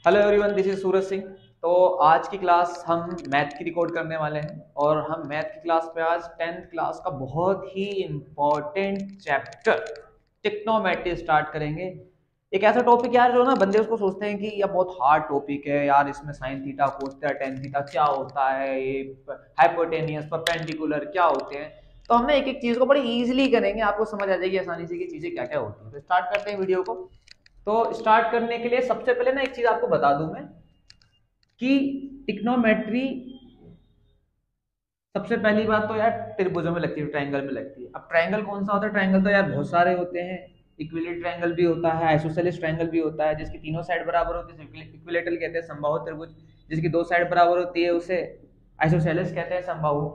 Hello everyone, this is Suraj Singh. तो आज की क्लास हम मैथ की रिकॉर्ड करने वाले हैं और हम मैथ की क्लास पे आज 10th क्लास का बहुत ही इम्पोर्टेंट चैप्टर टिक्नोमेट्री स्टार्ट करेंगे। एक ऐसा टॉपिक यार जो ना बंदे उसको सोचते हैं कि यह बहुत हार्ड टॉपिक है यार, इसमें sine theta cos theta tan theta क्या होता है, ये हाइपोटेनियस परपेंडिकुलर क्या होते हैं। तो हमने एक एक चीज को बड़ी इजीली करेंगे, आपको समझ आ जाएगी आसानी से कि चीजें क्या क्या होती हैं। तो स्टार्ट करते हैं वीडियो को। तो स्टार्ट करने के लिए सबसे पहले ना एक चीज आपको बता दूं मैं कि टिक्नोमेट्री सबसे पहली बात तो यार त्रिभुजों में लगती है, ट्रायंगल में लगती है। अब ट्रायंगल कौन सा होता है? ट्रायंगल तो यार बहुत सारे होते हैं। इक्विलेटरल ट्रायंगल भी होता है, आइसोसेलेस ट्रायंगल भी होता है जिसकी तीनों साइड बराबर होती है, इक्विलेटरल कहते हैं। समबाहु त्रिभुज जिसकी दो साइड बराबर होती है उसे आइसोसेलेस कहते हैं, समबाहु।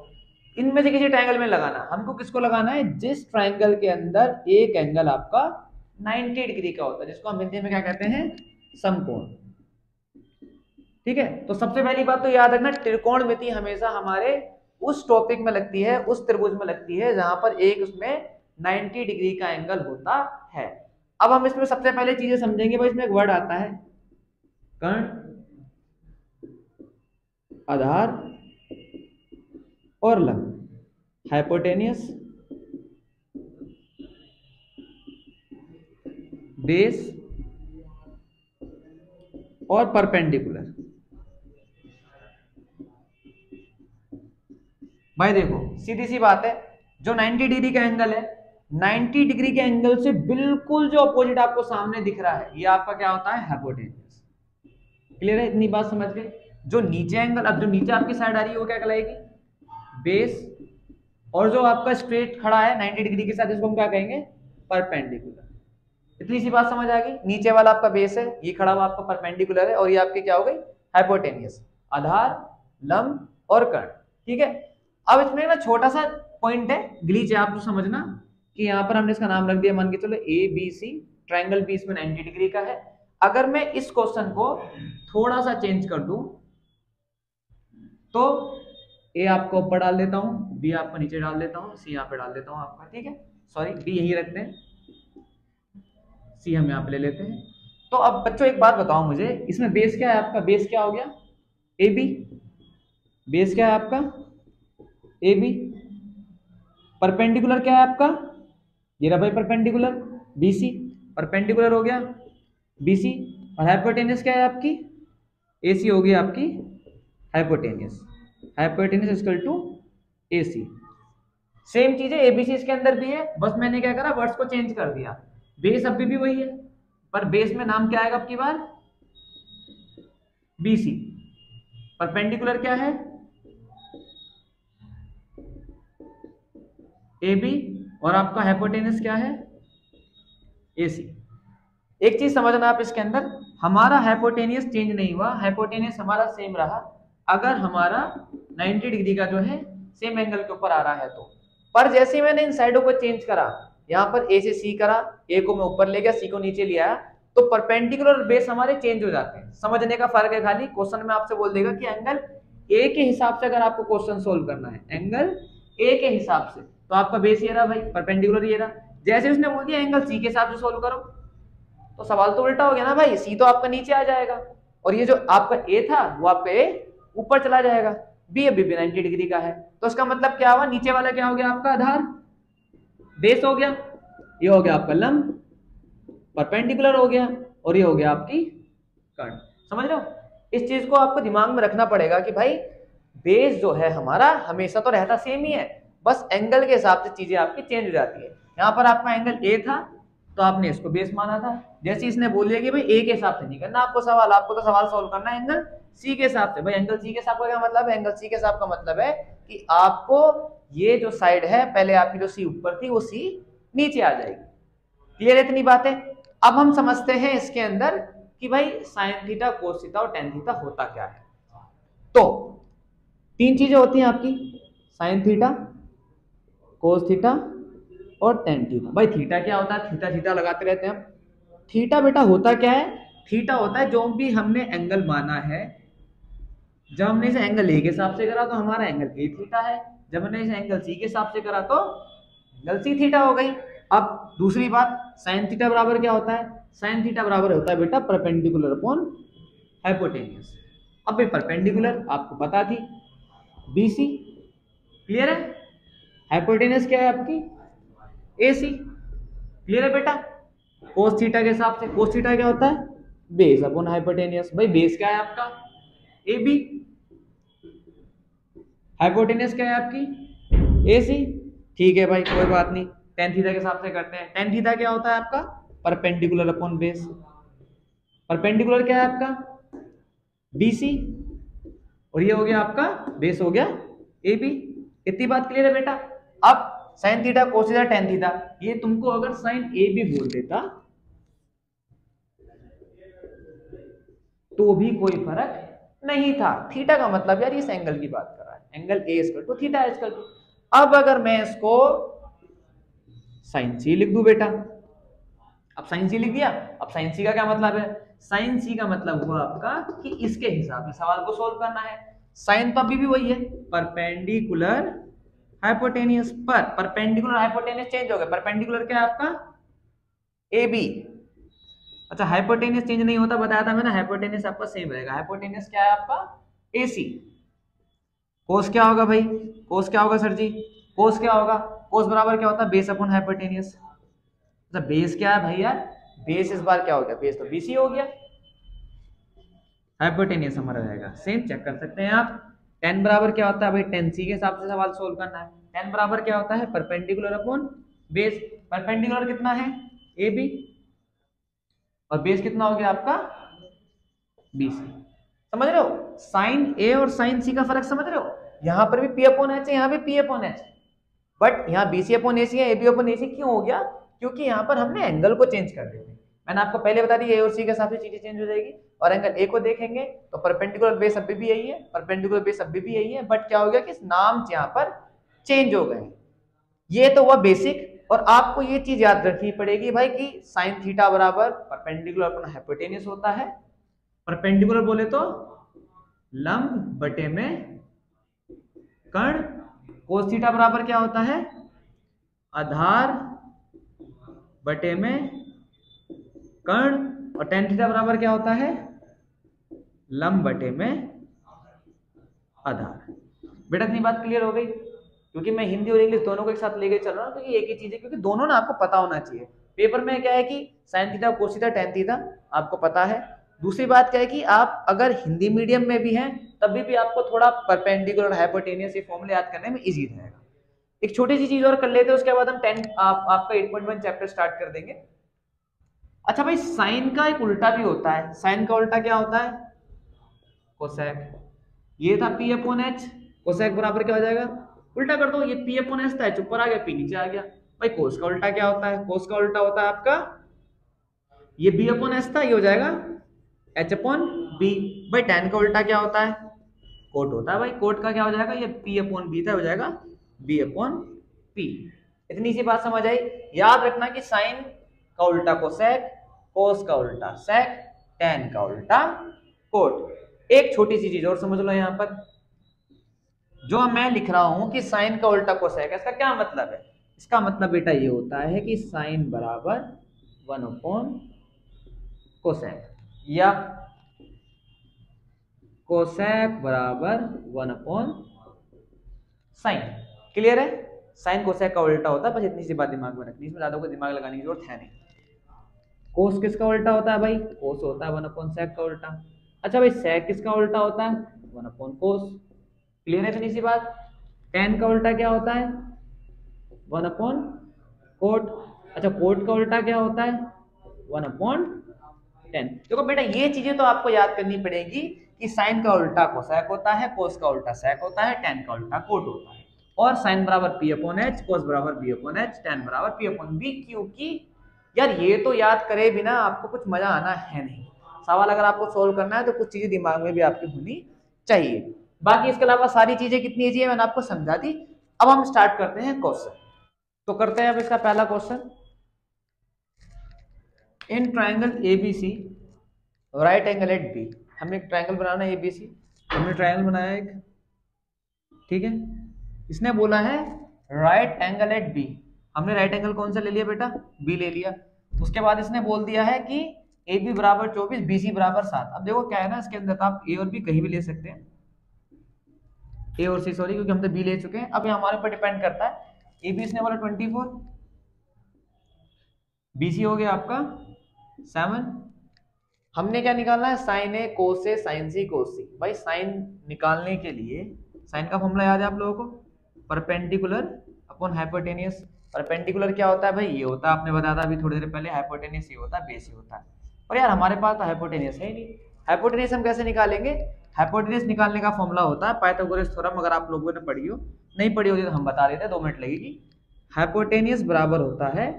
इनमें से किसी ट्रायंगल में लगाना, हमको किसको लगाना है? जिस ट्रायंगल के अंदर एक एंगल आपका 90 डिग्री का होता है, जिसको हम हिंदी में क्या कहते हैं? समकोण। ठीक है, तो सबसे पहली बात तो याद रखना, त्रिकोणमिति हमेशा हमारे उस टॉपिक में लगती है, उस त्रिभुज में लगती है जहां पर एक उसमें 90 डिग्री का एंगल होता है। अब हम इसमें सबसे पहले चीजें समझेंगे। भाई इसमें एक वर्ड आता है कर्ण, आधार और लंब, हाइपोटेनियस, बेस और परपेंडिकुलर। भाई देखो सीधी सी बात है, जो 90 डिग्री का एंगल है, 90 डिग्री के एंगल से बिल्कुल जो अपोजिट आपको सामने दिख रहा है, ये आपका क्या होता है? हाइपोटेन्यूज। क्लियर है? इतनी बात समझ गए? जो नीचे एंगल, अब जो नीचे आपकी साइड आ रही है वो क्या कहलाएगी? बेस। और जो आपका स्ट्रेट खड़ा है 90 डिग्री के साथ, इसको हम क्या कहेंगे? परपेंडिकुलर। इतनी सी बात समझ आ गई? नीचे वाला आपका बेस है, ये खड़ा हुआ आपका परपेंडिकुलर है, और ये आपकी क्या हो गई? हाइपोटेनियस। आधार, लंब और कर्ण। ठीक है, अब इसमें ना छोटा सा पॉइंट है, ग्लिच है, आप तो समझना कि यहाँ पर हमने इसका नाम रख दिया, मान के चलो A B C. Triangle B इसमें 90 डिग्री का है। अगर मैं इस क्वेश्चन को थोड़ा सा चेंज कर दूं तो ए आपको ऊपर डाल देता हूं, बी आपको नीचे डाल देता हूं, सी यहाँ पे डाल देता हूं आपका। ठीक है, सॉरी बी यही रखते हैं, सी हम यहाँ पे ले लेते हैं। तो अब बच्चों एक बात बताओ मुझे, इसमें बेस क्या है आपका? बेस क्या हो गया? A B. बेस क्या है आपका? A B. परपेंडिकुलर क्या है आपका? ये रहा भाई परपेंडिकुलर, बीसी। परपेंडिकुलर हो गया बीसी। और हाइपोटेनियस क्या है आपकी? एसी हो गई आपकी hypotenuse. Hypotenuse equal to AC. Same चीज है एबीसी इसके अंदर भी है, बस मैंने क्या करा, वर्ड्स को चेंज कर दिया। बेस अभी भी वही है, पर बेस में नाम क्या आएगा आपकी बार? बीसी। परपेंडिकुलर क्या है? A B. और आपका हाइपोटेनस क्या है? एसी। एक चीज समझना आप इसके अंदर, हमारा हाइपोटेनियस चेंज नहीं हुआ, हाइपोटेनियस हमारा सेम रहा। अगर हमारा 90 डिग्री का जो है सेम एंगल के ऊपर आ रहा है तो। पर जैसे ही मैंने इन साइडों को चेंज करा, यहाँ पर ए से सी करा, ए को मैं ऊपर ले गया, सी को नीचे लिया, तो परपेंडिकुलर और बेस हमारे चेंज हो जाते हैं। समझने का फर्क है खाली, क्वेश्चन में आपसे बोल देगा कि एंगल ए के हिसाब से अगर आपको क्वेश्चन सोल्व करना है, एंगल ए के हिसाब से, तो आपका बेस ये रहा भाई, परपेंडिकुलर ये रहा। जैसे उसने बोल दिया एंगल सी के हिसाब से सोल्व करो, तो सवाल तो उल्टा हो गया ना भाई, सी तो आपका नीचे आ जाएगा और ये जो आपका ए था वो आपका ए ऊपर चला जाएगा। बी अभी भी 90 डिग्री का है, तो इसका मतलब क्या हुआ? नीचे वाला क्या हो गया आपका? आधार। बेस हो गया, ये हो गया आपका लंब, परपेंडिकुलर हो गया, और ये हो गया आपकी कर्ण। समझ रहे हो? इस चीज को आपको दिमाग में रखना पड़ेगा कि भाई बेस जो है हमारा हमेशा तो रहता सेम ही है, बस एंगल के हिसाब से चीजें आपकी चेंज हो जाती है। यहाँ पर आपका एंगल ए था तो आपने इसको बेस माना था। जैसे इसने बोल दिया कि भाई ए के हिसाब से नहीं करना आपको सवाल, आपको तो सवाल सोल्व करना है एंगल सी के हिसाब से। भाई एंगल सी के हिसाब का क्या मतलब है? एंगल सी के हिसाब का मतलब है कि आपको ये जो साइड है, पहले आपकी जो सी ऊपर थी वो सी नीचे आ जाएगी। क्लियर है इतनी बातें? अब हम समझते हैं इसके अंदर कि भाई साइन थीटा, कोस थीटा और टेन थीटा होता क्या है। तो तीन चीजें होती हैं आपकी, साइन थीटा, कोस थीटा और टेन थीटा। भाई थीटा क्या होता है? थीटा थीटा लगाते रहते हैं हम। थीटा बेटा होता क्या है? थीटा होता है जो भी हमने एंगल माना है, जब हमने इसे एंगल ए के हिसाब से करा तो हमारा एंगल ए थीटा है, जब हमने इसे एंगल सी के हिसाब से करा तो एंगल सी थीटा हो गई। अब दूसरी बात, साइन थीटा बराबर क्या होता है? साइन थीटा बराबर होता है बेटा परपेंडिकुलर अपॉन हाइपोटेनियस। अब भाई परपेंडिकुलर आपको पता थी, BC, क्लियर है। हाइपोटेनियस क्या है आपकी, AC, क्लियर है बेटा। कोस थीटा के हिसाब से, कोस थीटा क्या होता है, बेस अपॉन हाइपोटेनियस। भाई बेस क्या है आपका, AB, हाइपोटेनियस क्या है आपकी, AC। ठीक है भाई, कोई बात नहीं, टेन थीटा के हिसाब से करते हैं। टेन थीटा क्या होता है आपका, परपेंडिकुलर अपॉन बेस। परपेंडिकुलर क्या है आपका, BC, और ये हो गया आपका बेस, हो गया AB। इतनी बात क्लियर है बेटा। अब sine theta, cos theta, tan theta, ये तुमको अगर साइन AB बोल देता तो भी कोई फर्क नहीं था। थीटा का मतलब यार इस एंगल की बात कर रहा है, angle A equal to theta equal to. अब अगर मैं इसको साइन C लिख दूं बेटा, अब साइन C लिख दिया। अब साइन C का क्या मतलब है, साइन C का मतलब हुआ आपका कि इसके हिसाब से सवाल को सोल्व करना है। साइन तो अभी भी वही है, परपेंडिकुलर हाइपोटेनियस, पर परपेंडिकुलर हाइपोटेनियस चेंज हो गया। परपेंडिकुलर क्या है आपका, AB। अच्छा हाइपोटेनियस चेंज नहीं होता, बताया था मैंने, हाइपोटेनियस आपका सेम रहेगा। हाइपोटेनियस क्या है आपका, AC। कोस क्या होगा भाई, कोस क्या होगा सर जी, कोस क्या होगा, कोस बराबर क्या होता है, बेस अपॉन हाइपोटेनियस। अच्छा बेस क्या है भाई यार, बेस इस बार क्या हो गया, बेस तो BC हो गया। हाइपोटेनियस हमारा रहेगा सेम, चेक कर सकते हैं आप। टेन बराबर क्या होता है भाई, टेन C के हिसाब से सवाल सोल्व करना है। टेन बराबर क्या होता है, परपेंडिकुलर अपॉन बेस। परपेंडिकुलर कितना है, AB, और बेस कितना हो गया आपका, BC। समझ रहे हो, साइन A और साइन C का फर्क समझ रहे हो। यहां पर भी P अपॉन H है, यहां भी P अपॉन H, बट यहाँ BC अपॉन AC है, AB अपॉन AC क्यों हो गया, क्योंकि यहाँ पर हमने एंगल को चेंज कर दिया। मैंने आपको पहले बता दी A और C के हिसाब से चीजें चेंज हो जाएगी। और एंगल A को देखेंगे तो परपेंडिकुलर बेस अभी भी यही है, परपेंडिकुलर बेस अभी भी यही है, बट क्या हो गया कि नाम यहाँ पर चेंज हो गए। ये तो हुआ बेसिक। और आपको ये चीज याद रखनी पड़ेगी भाई कि साइन थीटा बराबर परपेंडिकुलर अपॉन हाइपोटेनियस होता है। परपेंडिकुलर बोले तो लंब बटे में कर्ण। कोस थीटा बराबर क्या होता है, आधार बटे में कर्ण। और टेन थीटा बराबर क्या होता है, लंब बटे में आधार। बेटा इतनी बात क्लियर हो गई, क्योंकि मैं हिंदी और इंग्लिश दोनों को एक साथ लेके चल रहा हूँ, क्योंकि एक ही चीज है, क्योंकि दोनों ना आपको पता होना चाहिए। पेपर में क्या है कि sine theta, cos theta, tan theta आपको पता है। दूसरी बात क्या है कि आप अगर हिंदी मीडियम में भी हैं तभी भी आपको थोड़ा परपेंडिकुलर हाइपोटेनियस ये फॉर्मूले याद करने में इजी रहेगा। एक छोटी सी चीज और कर लेते हैं, उसके बाद हम आपका 8.1 चैप्टर स्टार्ट कर देंगे। अच्छा भाई साइन का एक उल्टा भी होता है। साइन का उल्टा क्या होता है, कोसेक। ये था P अपॉन H, कोसेक बराबर क्या हो जाएगा, उल्टा कर दो, ये P अपॉन H था, H ऊपर आ गया, P नीचे आ गया। भाई कोस का उल्टा क्या होता है, कोस का उल्टा होता है आपका, ये B अपॉन H था, ये हो जाएगा H अपॉन B। भाई tan का उल्टा क्या होता है, कोट होता है। भाई कोट का क्या हो जाएगा, ये P अपॉन B था, हो जाएगा B अपॉन P। इतनी सी बात समझ आई। याद रखना कि साइन का उल्टा कोसेक, कोस का उल्टा सेक, tan का उल्टा कोट। एक छोटी सी चीज और समझ लो, यहां पर जो मैं लिख रहा हूं कि साइन का उल्टा कोसेक, इसका क्या मतलब है, इसका मतलब बेटा ये होता है कि साइन बराबर 1 अपॉन कोसेक, या कोसेक बराबर 1 अपॉन साइन। क्लियर है, साइन कोसेक का उल्टा होता है, बस इतनी सी बात दिमाग में रखनी, इसमें ज्यादा कोई दिमाग लगाने की जरूरत है नहीं। कोस किसका उल्टा होता है भाई, कोस होता है 1 अपॉन सेक का उल्टा। अच्छा भाई सेक किसका उल्टा होता है, 1 अपॉन कोस। क्लियर है इतनी सी बात। टेन का उल्टा क्या होता है, 1 अपॉन कोट। अच्छा कोट का उल्टा क्या होता है, 1 अपॉन टेन। देखो बेटा ये चीजें तो आपको याद करनी पड़ेगी कि साइन का उल्टा कोसेक होता है, कोस का उल्टा सेक होता है, टेन का उल्टा कोट होता है। और साइन बराबर P अपॉन H, कोस बराबर B अपॉन H, टेन बराबर P अपॉन B। क्योंकि यार ये तो याद करे बिना आपको कुछ मजा आना है नहीं। सवाल अगर आपको सोल्व करना है तो कुछ चीजें दिमाग में भी आपकी होनी चाहिए। बाकी इसके अलावा सारी चीजें कितनी ईजी है मैंने आपको समझा दी। अब हम स्टार्ट करते हैं क्वेश्चन। तो करते हैं अब इसका पहला question. In triangle ABC right angle at B। हमें एक ट्राइंगल बनाना है ABC, हमने ट्राइंगल बनाया एक, ठीक है। इसने बोला है राइट एंगल एट B। हमने राइट एंगल कौन सा ले लिया बेटा, B ले लिया। उसके बाद इसने बोल दिया है कि ए बी बराबर 24, बी सी बराबर 7। अब देखो क्या है ना इसके अंदर, तो आप ए और बी कहीं भी ले सकते हैं, ए और सी सॉरी, क्योंकि हम तो बी ले चुके हैं। अब ये हमारे पर डिपेंड करता है, ए बी इसने बोला 24, बी सी हो गया आपका 7। हमने क्या निकालना है, साइन ए कोस ए साइन सी कोस सी। भाई साइन निकालने के लिए साइन का फॉर्मूला याद है आप लोगों को, परपेंडिकुलर अपॉन हाइपोटेनियस। परपेंडिकुलर क्या होता है भाई, ये होता है, आपने बताया था अभी थोड़ी देर पहले, हाइपोटेनियस ये होता है, बेस ये होता है। और यार हमारे पास तो हाइपोटेनियस है ही नहीं, हाइपोटेनियस हम कैसे निकालेंगे। हाइपोटेनियस निकालने का फॉर्मूला होता है पाइथागोरस थ्योरम, अगर आप लोगों ने पढ़ी हो, नहीं पढ़ी होती तो हम बता देते हैं, 2 मिनट लगेगी। हाइपोटेनियस बराबर होता है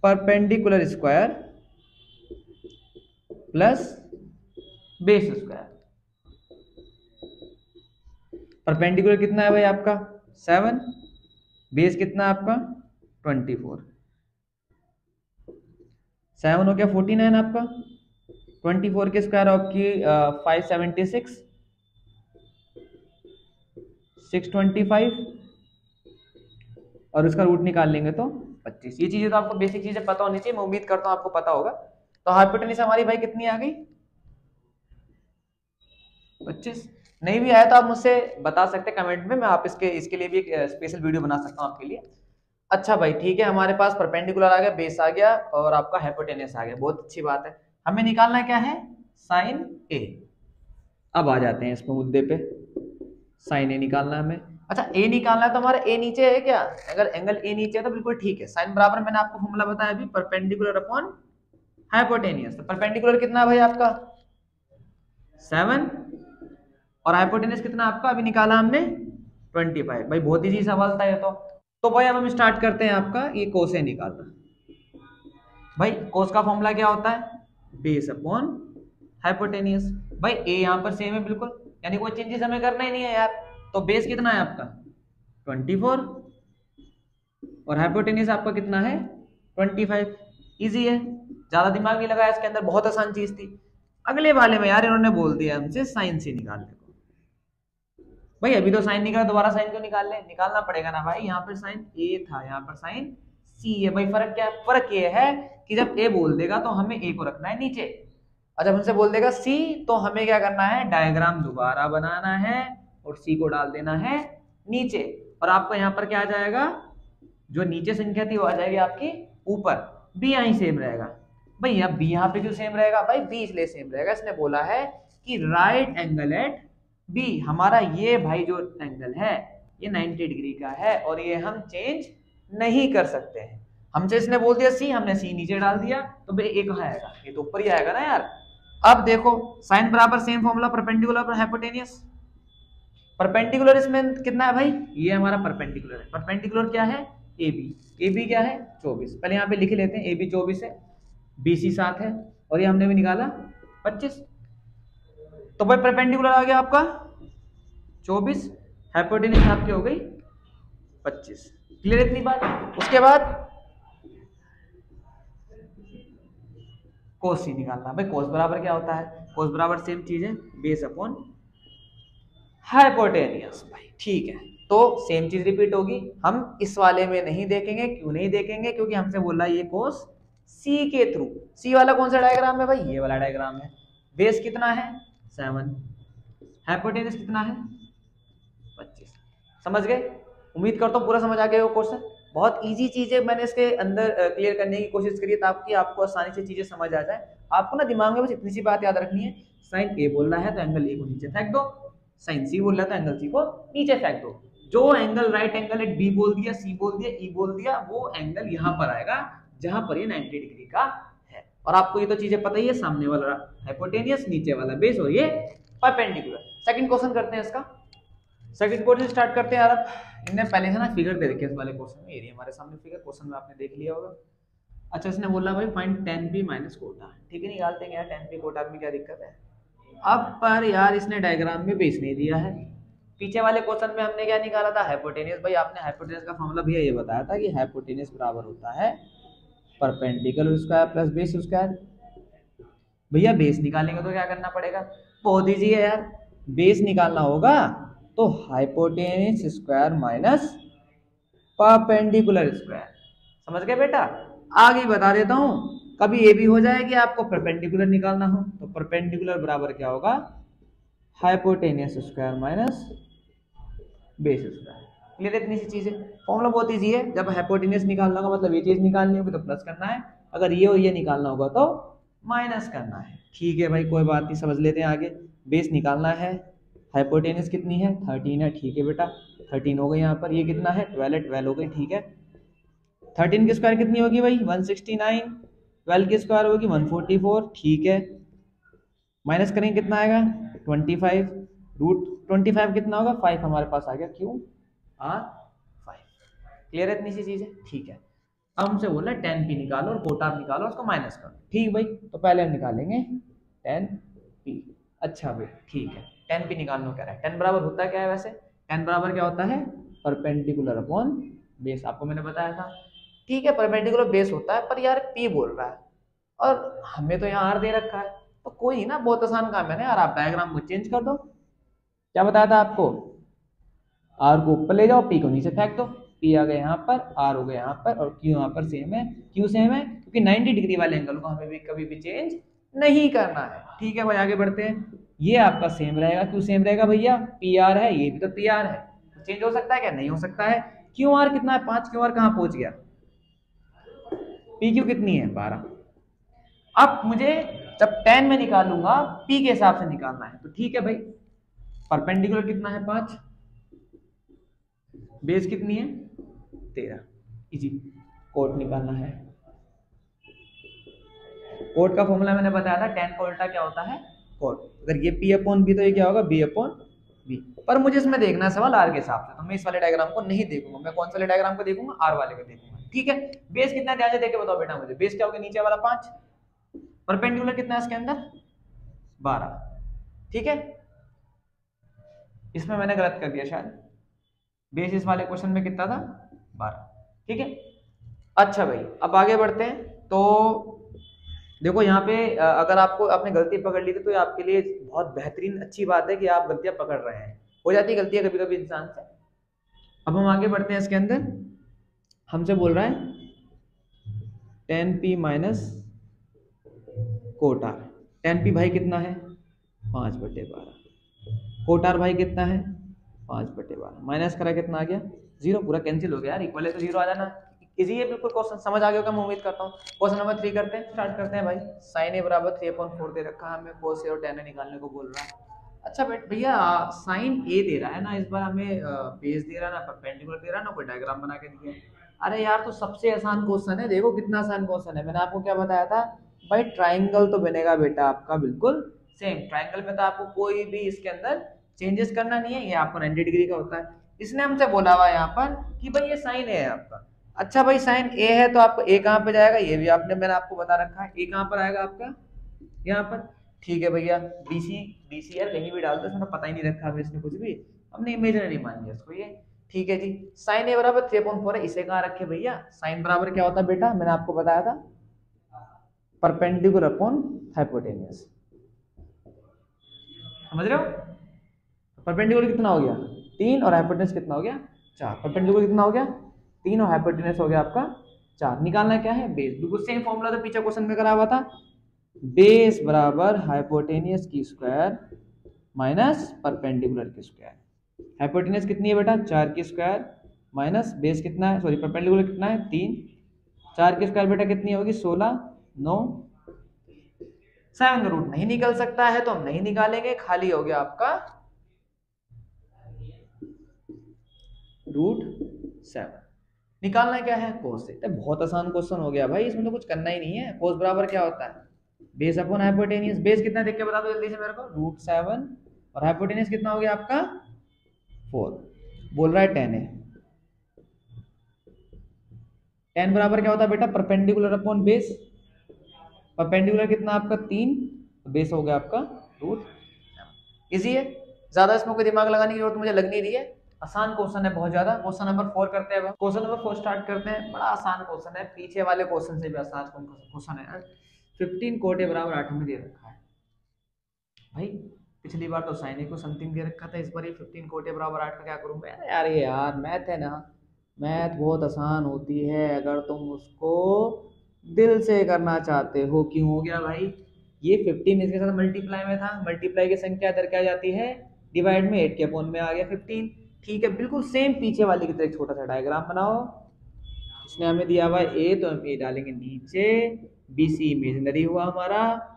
perpendicular square plus base square. Perpendicular कितना है भाई आपका 7, बेस कितना है आपका 24, 7 हो गया 49 आपका, 24 के स्क्वायर आपकी 576, 625 और उसका रूट निकाल लेंगे तो 25। ये चीजें तो आपको बेसिक चीजें पता होनी चाहिए, मैं उम्मीद करता हूं आपको पता होगा। तो हाइपोटेन्यूज हमारी भाई कितनी आ गई 25। नहीं भी आया तो आप मुझसे बता सकते हैं कमेंट में, मैं आप इसके लिए भी एक स्पेशल वीडियो बना सकता हूं आपके लिए। अच्छा भाई ठीक है, हमारे पास परपेंडिकुलर आ गया, बेस आ गया और आपका हाइपोटेन्यूज आ गया, बहुत अच्छी बात है। हमें निकालना क्या है, साइन ए। अब आ जाते हैं इस मुद्दे पे, साइन ए निकालना है हमें। अच्छा ए निकालना है तो हमारा ए नीचे है क्या, अगर एंगल ए नीचे है तो बिल्कुल ठीक है। साइन बराबर मैंने आपको फॉर्मूला बताया अभी, परपेंडिकुलर अपॉन हाइपोटेन्यूज। तो परपेंडिकुलर कितना है भाई आपका 7 और हाइपोटेन्यूज कितना आपका अभी निकाला हमने 25। भाई बहुत इजी सवाल था ये तो भाई अब हम स्टार्ट करते हैं आपका ये कोस ए निकालना। भाई कोस का फॉर्मूला क्या होता है, बेस अपॉन हाइपोटेन्यूज। भाई ए यहाँ पर सेम है बिल्कुल, यानी कोई चेंजेस हमें करना ही नहीं है यार। तो बेस कितना है आपका 24 और हाइपोटेन्यूज आपका कितना है 25। इजी है, ज्यादा दिमाग नहीं लगाया इसके अंदर, बहुत आसान चीज थी। अगले वाले में यार इन्होंने बोल दिया हमसे साइन से निकालने को। भाई अभी तो साइन निकाला, दोबारा साइन क्यों निकाल ले, निकालना पड़ेगा ना भाई। यहाँ पर साइन ए था, यहाँ पर साइन सी है। भाई फर्क क्या है, फर्क ये है कि जब ए बोल देगा तो हमें ए को रखना है नीचे, और जब हमसे बोल देगा सी तो हमें क्या करना है, डायग्राम दोबारा बनाना है और सी को डाल देना है नीचे। और आपको यहाँ पर क्या आ जाएगा, जो नीचे संख्या थी वो आ जाएगी आपकी ऊपर, बी यहीं सेम रहेगा। भाई अब बी यहाँ पे क्यों सेम रहेगा, भाई बी इसलिए सेम रहेगा, इसने बोला है कि राइट एंगल एट बी। हमारा ये भाई जो एंगल है ये 90 डिग्री का है और ये हम चेंज नहीं कर सकते हैं। हमसे इसने बोल दिया सी, हमने सी नीचे डाल दिया, तो भाई ए कहाँ आएगा, ये तो ऊपर ही आएगा ना यार। अब देखो साइन बराबर सेम फॉर्मूला, परपेंडिकुलर पर हाइपोटेन्यूज। परपेंडिकुलर इसमें कितना है भाई, ये हमारा परपेंडिकुलर है। परपेंडिकुलर क्या है ए बी क्या है 24। पहले यहाँ पे लिख लेते हैं, ए बी 24 है, बी सी 7 है और ये हमने भी निकाला 25। तो भाई परपेंडिकुलर आ गया आपका 24, हाइपोटेन्यूज आपकी हो गई 25। क्लियर इतनी बात। उसके बाद कोस सी निकालना। भाई कोस बराबर क्या होता है, कोस बराबर सेम चीज है, बेस अपॉन हाइपोटेन्यूज। भाई ठीक है, तो सेम चीज रिपीट होगी। हम इस वाले में नहीं देखेंगे, क्यों नहीं देखेंगे, क्योंकि हमसे बोला ये कोस सी के थ्रू। सी वाला कौन सा डायग्राम है भाई, ये वाला डायग्राम है। बेस कितना है 7, हाइपोटेन्यूज कितना है 25। समझ गए, उम्मीद करता हूँ पूरा समझ आ गया वो क्वेश्चन। बहुत इजी चीज है, मैंने इसके अंदर क्लियर करने की कोशिश करी ताकि आपको आसानी से चीजें समझ आ जाए। आपको ना दिमाग में बस इतनी सी बात याद रखनी है, साइन ए बोल रहा है तो एंगल ए को नीचे फेंक दो, साइन सी बोल रहा है तो एंगल सी को नीचे फेंक दो। जो angle right angle at B बोल दिया, सी बोल दिया, ई बोल दिया, वो एंगल यहाँ पर आएगा जहां पर ये 90 डिग्री का है। और आपको ये तो चीजें पता ही है, सामने वाला हाइपोटेन्यूज, नीचे वाला बेस और ये परपेंडिकुलर। सेकंड क्वेश्चन करते हैं इसका, सेकंड क्वेश्चन स्टार्ट करते हैं यार। अब इनने पहले से ना फिगर दे रखे इस वाले क्वेश्चन में, ये हमारे सामने फिगर क्वेश्चन में आपने देख लिया होगा। अच्छा इसने बोला भाई find tan p minus cot A, ठीक है निकालते हैं यार tan p कोटा में क्या दिक्कत है। अब पर यार इसने डायग्राम में बेस नहीं दिया है। पीछे वाले क्वेश्चन में हमने क्या निकाला था हाइपोटेन्यूज। भाई आपने हाइपोटेन्यूज का फॉर्मूला भैया ये बताया था कि हाइपोटेन्यूज बराबर होता है perpendicular square plus base square. भैया बेस निकालेंगे तो क्या करना पड़ेगा, बहुत ईजी है यार। बेस निकालना होगा तो hypotenuse square minus perpendicular square. समझ गए बेटा। आगे बता देता हूं, कभी ये भी हो जाए कि आपको परपेंडिकुलर निकालना हो, तो परपेंडिकुलर बराबर क्या होगा, hypotenuse square minus base square. Clear है? इतनी सी चीज है, फॉर्मूला बहुत इजी है। जब हाइपोटेनियस निकालना होगा मतलब ये चीज निकालनी होगी तो प्लस करना है, अगर ये और ये निकालना होगा तो माइनस करना है। ठीक है भाई, कोई बात नहीं, समझ लेते हैं आगे। बेस निकालना है, हाइपोटेनियस कितनी है, 13 है। ठीक है बेटा, 13 हो गई यहाँ पर, ये कितना है, 12 है, 12 हो गई। ठीक है, 13 की स्क्वायर कितनी होगी भाई, 169, 12 की स्क्वायर होगी 144। ठीक है, माइनस करेंगे कितना आएगा, 25, रूट 25 कितना होगा, 5 हमारे पास आ गया, क्यों, आर 5। क्लियर है? इतनी सी चीज है। ठीक है, अब हमसे बोला 10p निकालो और कोटार निकालो, उसको माइनस करो। ठीक भाई, तो पहले हम निकालेंगे 10p। अच्छा भाई ठीक है, 10p निकालना कह रहा है। 10 बराबर होता है क्या है वैसे, 10 बराबर क्या होता है, परपेंडिकुलर अपॉन बेस, आपको मैंने बताया था। ठीक है, परपेंडिकुलर बेस होता है, पर यार p बोल रहा है और हमें तो यहाँ r दे रखा है, तो कोई ना, बहुत आसान काम है ना यार, आप डायग्राम को चेंज कर दो। क्या बताया था आपको, r को ऊपर ले जाओ, p को नीचे फेंक दो, p आ गया यहाँ पर, r हो गया यहाँ पर, और q यहाँ पर सेम है। क्यों सेम है, क्योंकि 90 डिग्री वाले एंगल को हमें भी कभी भी चेंज नहीं करना है। ठीक है भाई, आगे बढ़ते हैं। ये आपका सेम रहेगा, क्यों सेम रहेगा भैया, पी आर है, ये भी तो पी आर है, चेंज हो सकता है क्या, नहीं हो सकता है। क्यू आर कितना है, 5, क्यू आर कहाँ पहुंच गया, पी क्यू कितनी है, 12। अब मुझे जब 10 में निकालूंगा पी के हिसाब से निकालना है, तो ठीक है भाई, परपेंडिकुलर कितना है, 5, बेस कितनी है, 13, इजी। कोट निकालना है, कोट का फॉर्मूला मैंने बताया था, 10 का उल्टा क्या होता है, कोट। अगर ये p अपॉन बी तो ये क्या होगा, b अपॉन बी। पर मुझे इसमें देखना है सवाल r के हिसाब से, तो मैं इस वाले डायग्राम को नहीं देखूंगा, मैं कौन से वाले डायग्राम को देखूंगा, r वाले को देखूंगा। ठीक है, बेस कितना ध्यान से देख के बताओ बेटा मुझे, बेस क्या होगा, नीचे वाला 5, परपेंडिकुलर कितना है इसके अंदर, 12। ठीक है, इसमें मैंने गलत कर दिया शायद, बेस इस वाले क्वेश्चन में कितना था, 12। ठीक है, अच्छा भाई अब आगे बढ़ते हैं। तो देखो यहाँ पे अगर आपको आपने गलती पकड़ ली थी तो ये आपके लिए बहुत बेहतरीन अच्छी बात है कि आप गलतियां पकड़ रहे हैं, हो जाती है गलतियां कभी कभी इंसान से। अब हम आगे बढ़ते हैं, इसके अंदर हमसे बोल रहा है 10p माइनस कोटार। 10p भाई कितना है, 5/12, कोटार भाई कितना है, 5/12, माइनस करा कितना आ गया, 0, पूरा कैंसिल हो गया यार, इक्वल है तो 0 आ जाना। इजी है बिल्कुल, क्वेश्चन समझ आ गया होगा मैं उम्मीद करता हूँ। क्वेश्चन नंबर 3 करते हैं, स्टार्ट करते हैं भाई। साइन ए बराबर 3/4 दे रखा है हमें, कोस ए और tan ए निकालने को बोल रहा है। अच्छा भैया साइन ए दे रहा है ना, इस बार हमें बेस दे रहा है ना, परपेंडिकुलर दे रहा है ना, कोई डायग्राम बना के दिया है। अरे यार तो सबसे आसान क्वेश्चन है, देखो कितना आसान क्वेश्चन है, मैंने आपको क्या बताया था भाई, ट्राइंगल तो बनेगा बेटा आपका बिल्कुल सेम। ट्राइंगल में तो आपको कोई भी इसके अंदर चेंजेस करना नहीं है, ये आपको 90 डिग्री का होता है। इसने हमसे बोला हुआ यहाँ पर कि भाई ये साइन ए है आपका। अच्छा भाई साइन ए है तो आपको ए कहाँ पे जाएगा, ये भी मैंने आपको बता रखा है, ए कहाँ पर आएगा आपका, यहाँ पर। ठीक है भैया, बीसी बीसी यार कहीं भी डालते हैं, इसमें पता ही नहीं रखा हमें, इसने कुछ भी, हमने इमेजिनरी मान लिया इसको ये। ठीक है जी, साइन ए बराबर 3/4 है, इसे कहाँ रखे भैया, साइन बराबर क्या होता है बेटा, मैंने आपको बताया था, परपेंडिकुलर अपॉन हाइपोटेनियस। समझ रहे हो, परपेंडिकुलर कितना हो गया, 3, और हाइपोटेनियस कितना हो गया, 4। परपेंडिकुलर कितना हो गया, 3, और हाइपोटेनियस हो गया आपका 4। निकालना क्या है, बेस। बिल्कुल सेम फॉर्मूला तो पीछे क्वेश्चन में करा हुआ था, बेस बराबर हाइपोटेनियस की स्क्वायर माइनस परपेंडिकुलर की स्क्वायर। हाइपोटेनियस कितनी है बेटा, 4 की स्क्वायर, माइनस बेस कितना है, सॉरी परपेंडिकुलर कितना है, 3, 4 की स्क्वायर बेटा कितनी होगी, 16, 9, 7 रूट नहीं निकल सकता है तो हम नहीं निकालेंगे, खाली हो गया आपका √7। निकालना क्या है, कोस से। बहुत आसान क्वेश्चन हो गया भाई, इसमें तो कुछ करना ही नहीं है। कोस बराबर क्या होता है, बेस अपॉन हाइपोटेनियस। बेस कितना देख के बता दो जल्दी से मेरे को, √7, और हाइपोटेनियस कितना हो गया आपका 4, बोल रहा है 10 है। 10 बराबर क्या होता है बेटा, परपेंडिकुलर अपॉन बेस। परपेंडिकुलर कितना आपका 3, बेस हो गया आपका √7। इजी है, ज्यादा इसमें कोई दिमाग लगाने की जरूरत मुझे लग नहीं रही है, आसान क्वेश्चन है बहुत ज्यादा। क्वेश्चन नंबर 4 करते हैं, क्वेश्चन नंबर 4 स्टार्ट करते हैं। बड़ा आसान क्वेश्चन है, पीछे वाले क्वेश्चन से भी आसान क्वेश्चन है। 15 कोट ए बराबर 8 में दे रखा है भाई, पिछली बार तो साइन ए को समथिंग दे रखा था, इस बार ये 15 कोट ए बराबर 8 का क्या करूं मैं यार, ये यार मैथ है ना, मैथ बहुत आसान होती है अगर तुम उसको दिल से करना चाहते हो। क्यों हो गया भाई, ये 15 इसके साथ मल्टीप्लाई में था, मल्टीप्लाई की संख्या इधर क्या जाती है, डिवाइड में, 8 के अपॉन में आ गया 15। ठीक है, बिल्कुल सेम पीछे वाले की तरह एक छोटा सा डायग्राम बनाओ। इसने हमें दिया हुआ ए, तो हम ए डालेंगे नीचे, बी सी इमेजिनरी हुआ हमारा।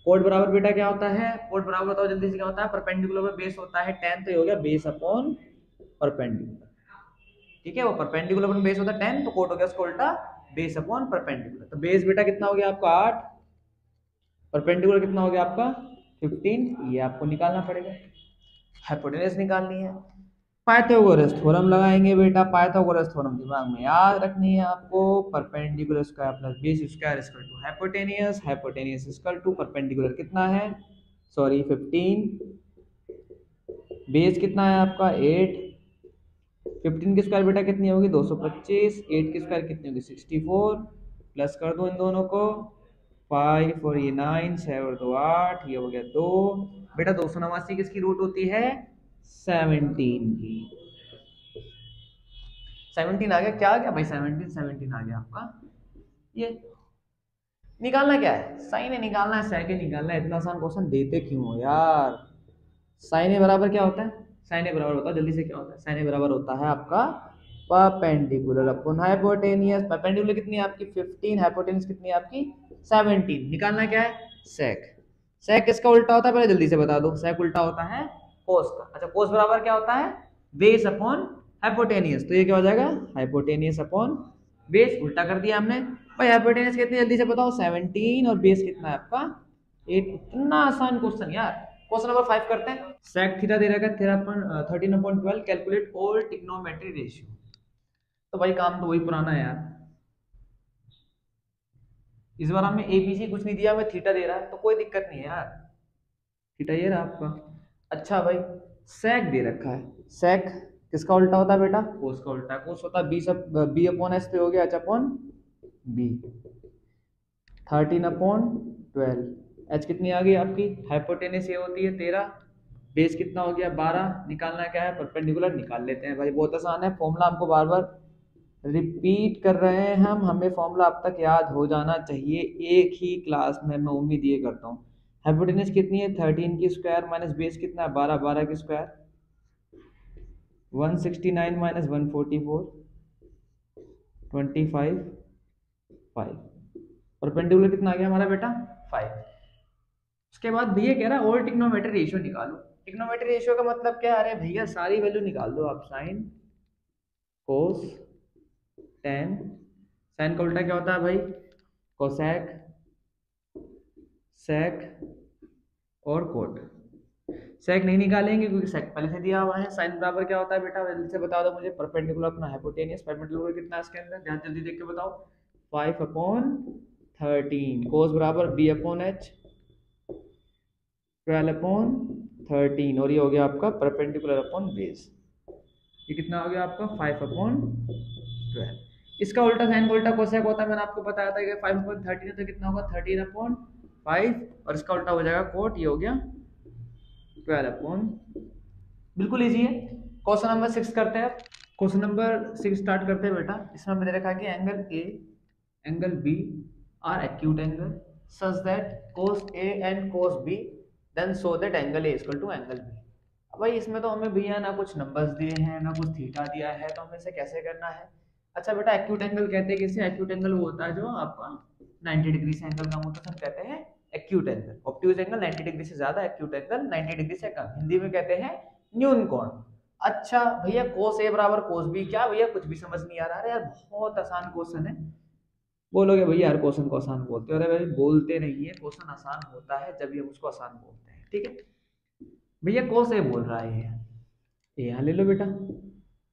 कोड बराबर बेटा क्या होता है, कोड बराबर बताओ जल्दी से क्या होता है, परपेंडिकुलर में बेस होता है 10, तो ये हो गया बेस अपॉन परपेंडिकुलर। ठीक है, वो परपेंडिकुलर में बेस होता है 10, तो कोड हो गया उसका उल्टा बेस अपॉन परपेंडिकुलर। तो बेस बेटा कितना हो गया आपका 8, परपेंडिकुलर कितना हो गया आपका 15, ये आपको निकालना पड़ेगा, हाइपोटेनस निकालनी है। पाइथागोरस थ्योरम लगाएंगे बेटा, पाइथागोरस थ्योरम दिमाग में याद रखनी है आपको, perpendicular square plus base square equal to hypotenuse, hypotenuse equal to perpendicular कितना है, सॉरी 15, बेस कितना है आपका 8, 15 की स्क्वायर बेटा कितनी होगी 225, 8 की स्क्वायर कितनी होगी 64, प्लस कर दो इन दोनों को, 5 और ये 9, 7 और 2 8, ये हो गया 2। बेटा 289 किसकी रूट होती है, 17 की। 17 आ गया, क्या आ गया भाई 17 आ गया आपका। ये निकालना क्या है, साइन ए निकालना है, सेक ए निकालना है। इतना आसान क्वेश्चन देते क्यों हो यार। साइन ए बराबर क्या होता है, साइन ए बराबर बताओ जल्दी से क्या होता है, साइन ए बराबर होता है आपका परपेंडिकुलर अपॉन हाइपोटेनियस। परपेंडिकुलर कितनी है आपकी 15, हाइपोटेनियस कितनी है आपकी 17। निकालना क्या है, सेक। सेक किसका उल्टा होता है पहले जल्दी से बता दो, सेक उल्टा होता है कोस का। अच्छा, कोस बराबर क्या होता है, बेस अपॉन हाइपोटेनियस, तो ये क्या हो जाएगा हाइपोटेनियस अपॉन बेस, उल्टा कर दिया हमने। भाई हाइपोटेनियस कितनी जल्दी से बताओ 17, और बेस कितना है आपका 8। इतना आसान क्वेश्चन यार। क्वेश्चन नंबर 5 करते हैं। सेक थीटा दे रखा है 13/12, कैलकुलेट ऑल ट्रिग्नोमेट्री रेशियो। तो भाई काम तो वही पुराना है यार, इस बार हमें एबीसी कुछ नहीं दिया, हमें थीटा दे रहा है, तो कोई दिक्कत नहीं है यार, थीटा ये रहा आपका। अच्छा भाई, सेक दे रखा है, सेक किसका उल्टा होता है बेटा, कोस का उल्टा। कोस होता है बी अपॉन एच, तो हो गया एच अपॉन बी। 13/12, एच कितनी आ गई आपकी, हाइपोटेनियस ये होती है 13, बेस कितना हो गया 12। निकालना क्या है, परपेंडिकुलर निकाल लेते हैं भाई, बहुत आसान है। फॉर्मूला हमको बार बार रिपीट कर रहे हैं हम, हमें फॉर्मूला अब तक याद हो जाना चाहिए एक ही क्लास में, मैं उम्मीद ये करता हूँ। हाइपोटेनस कितनी है 13 की स्क्वायर माइनस बेस कितना है 12, 12 की स्क्वायर 169 माइनस 144 25 5, परपेंडिकुलर कितना आ गया हमारा बेटा 5। उसके बाद भैया कह रहा है और ट्रिग्नोमेट्री रेशियो निकालो। ट्रिग्नोमेट्री रेशियो का मतलब क्या है, अरे भैया सारी वैल्यू निकाल दो आप, साइन कोस टेन, साइन का उल्टा क्या होता है भाई कोसेक, सेक और कोट। सेक नहीं निकालेंगे क्योंकि सेक पहले से दिया हुआ है। साइन बराबर क्या होता है बेटा जल्दी से बता दो मुझे, परपेंडिकुलर अपना हाइपोटेनियस, परपेंडिकुलर कितना है इसके अंदर ध्यान जल्दी देख के बताओ 5/13। कोस बराबर बी अपॉन एच 12/13, और ये हो गया आपका परपेंडिकुलर अपॉन बेस, ये कितना हो गया आपका 5/12। इसका उल्टा साइन का उल्टा कोसेक होता है, मैंने आपको बताया था कि 5/13 तो कितना होगा 13/5, और इसका उल्टा हो जाएगा कोट, ये हो गया 12। बिल्कुल इजी है। क्वेश्चन नंबर 6 करते हैं। क्वेश्चन नंबर 6 स्टार्ट करते हैं बेटा। इसमें मैंने रखा कि angle A angle B are acute angle such that cos A and cos B then so that angle A equal to angle B. भाई इसमें तो हमें भैया ना कुछ नंबर्स दिए हैं ना कुछ थीटा दिया है, तो हमें इसे कैसे करना है। अच्छा बेटा, एक्यूट एंगल कहते हैं किसे, एक्यूट एंगल वो होता है जो आपका 90 डिग्री से एंगल कम होता है, हम कहते हैं acute angle. Obtuse angle 90 degree से ज्यादा, एक्यूट एंगल 90 डिग्री से कम, हिंदी में कहते हैं न्यून कोण। अच्छा भैया कोस ए बराबर कोस बी, क्या भैया कुछ भी समझ नहीं आ रहा है यार, बहुत आसान क्वेश्चन है। बोलोगे भैया यार क्वेश्चन को आसान बोलते हो, अरे भाई बोलते नहीं है, क्वेश्चन आसान होता है जब ये उसको आसान बोलते हैं। ठीक है भैया, कोस ए बोल रहा है, ए यहाँ ले लो बेटा,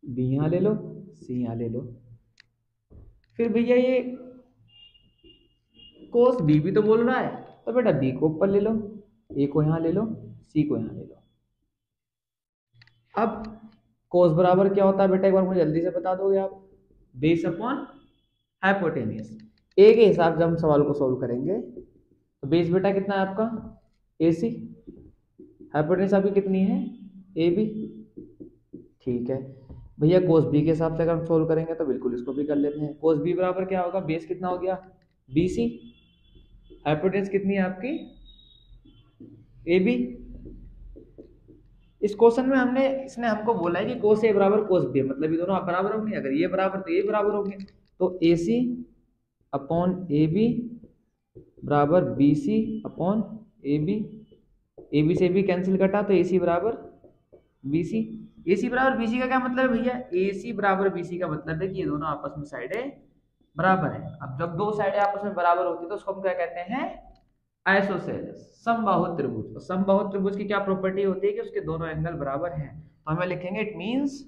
बी यहाँ ले लो, सी यहाँ ले लो। फिर भैया ये कोस बी भी तो बोल रहा है, तो बेटा बी को ऊपर ले लो, ए को यहाँ ले लो, सी को यहाँ ले लो। अब कोस बराबर क्या होता है बेटा, एक बार मुझे जल्दी से बता दोगे आप, बेस अपॉन हाइपोटेनियस। ए के हिसाब से हम सवाल को सॉल्व करेंगे, तो बेस बेटा कितना है आपका ए सी, हाइपोटेनियस आपकी कितनी है ए बी। ठीक है, भैया कोस बी के हिसाब से अगर हम सोल्व करेंगे तो बिल्कुल इसको भी कर लेते हैं। कोस बी बराबर क्या होगा, बेस कितना हो गया बी सी, हाइपोटेन्यूज कितनी है आपकी ए बी। इस क्वेश्चन में इसने हमको बोला है कि कोस ए बराबर कोस बी, मतलब ये दोनों बराबर होंगे, अगर ये बराबर तो ये बराबर होंगे, तो A C upon A B बराबर B C upon A B से बी कैंसिल कटा तो ए सी बराबर बी सी। ए सी बराबर बी सी का क्या मतलब है भैया, ए सी बराबर बी सी का मतलब है कि ये दोनों आपस में साइडें बराबर है। अब जब दो साइडें आपस में बराबर होती है तो उसको हम क्या कहते हैं, आइसोसेलेस, समबाहु त्रिभुज। और समबाहु त्रिभुज की क्या प्रॉपर्टी होती है कि उसके दोनों एंगल बराबर हैं, तो हमें लिखेंगे it means